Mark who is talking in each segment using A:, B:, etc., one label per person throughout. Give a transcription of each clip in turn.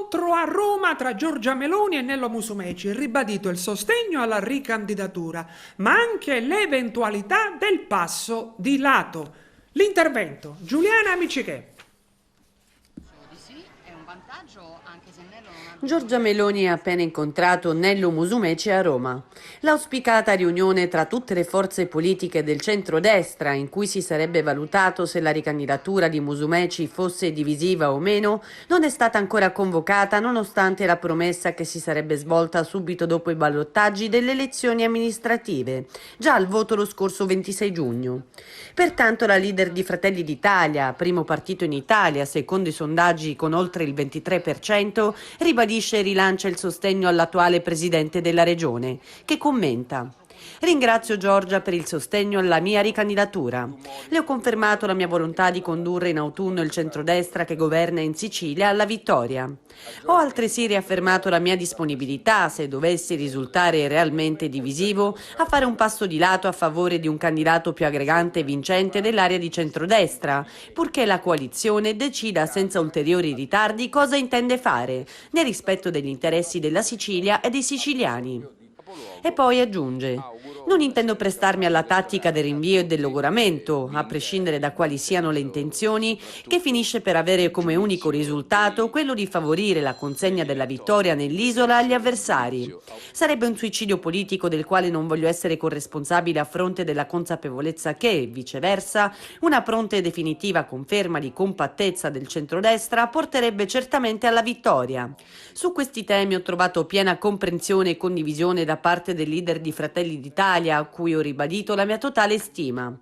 A: Scontro a Roma tra Giorgia Meloni e Nello Musumeci, ribadito il sostegno alla ricandidatura, ma anche l'eventualità del passo di lato. L'intervento, Giuliana Micichè.
B: Giorgia Meloni ha appena incontrato Nello Musumeci a Roma. L'auspicata riunione tra tutte le forze politiche del centrodestra, in cui si sarebbe valutato se la ricandidatura di Musumeci fosse divisiva o meno, non è stata ancora convocata nonostante la promessa che si sarebbe svolta subito dopo i ballottaggi delle elezioni amministrative, già al voto lo scorso 26 giugno. Pertanto la leader di Fratelli d'Italia, primo partito in Italia, secondo i sondaggi con oltre il 23%, ribadisce e rilancia il sostegno all'attuale presidente della regione, che commenta: ringrazio Giorgia per il sostegno alla mia ricandidatura. Le ho confermato la mia volontà di condurre in autunno il centrodestra che governa in Sicilia alla vittoria. Ho altresì riaffermato la mia disponibilità, se dovesse risultare realmente divisivo, a fare un passo di lato a favore di un candidato più aggregante e vincente dell'area di centrodestra, purché la coalizione decida senza ulteriori ritardi cosa intende fare, nel rispetto degli interessi della Sicilia e dei siciliani. E poi aggiunge: non intendo prestarmi alla tattica del rinvio e del logoramento, a prescindere da quali siano le intenzioni, che finisce per avere come unico risultato quello di favorire la consegna della vittoria nell'isola agli avversari. Sarebbe un suicidio politico del quale non voglio essere corresponsabile a fronte della consapevolezza che, viceversa, una pronta e definitiva conferma di compattezza del centrodestra porterebbe certamente alla vittoria. Su questi temi ho trovato piena comprensione e condivisione da parte del leader di Fratelli d'Italia, a cui ho ribadito la mia totale stima.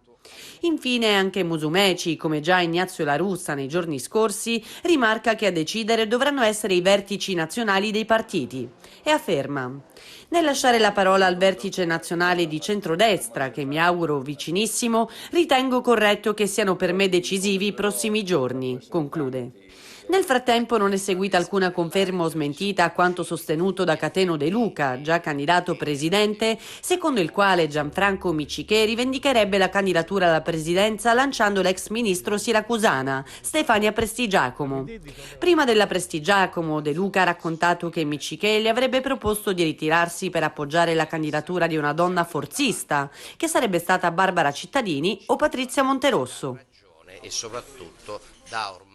B: Infine anche Musumeci, come già Ignazio La Russa nei giorni scorsi, rimarca che a decidere dovranno essere i vertici nazionali dei partiti e afferma: nel lasciare la parola al vertice nazionale di centrodestra, che mi auguro vicinissimo, ritengo corretto che siano per me decisivi i prossimi giorni, conclude. Nel frattempo non è seguita alcuna conferma o smentita a quanto sostenuto da Cateno De Luca, già candidato presidente, secondo il quale Gianfranco Miccichè rivendicherebbe la candidatura alla presidenza lanciando l'ex ministro siracusana, Stefania Prestigiacomo. Prima della Prestigiacomo, De Luca ha raccontato che Miccichè le avrebbe proposto di ritirarsi per appoggiare la candidatura di una donna forzista, che sarebbe stata Barbara Cittadini o Patrizia Monterosso.
C: E soprattutto da ormai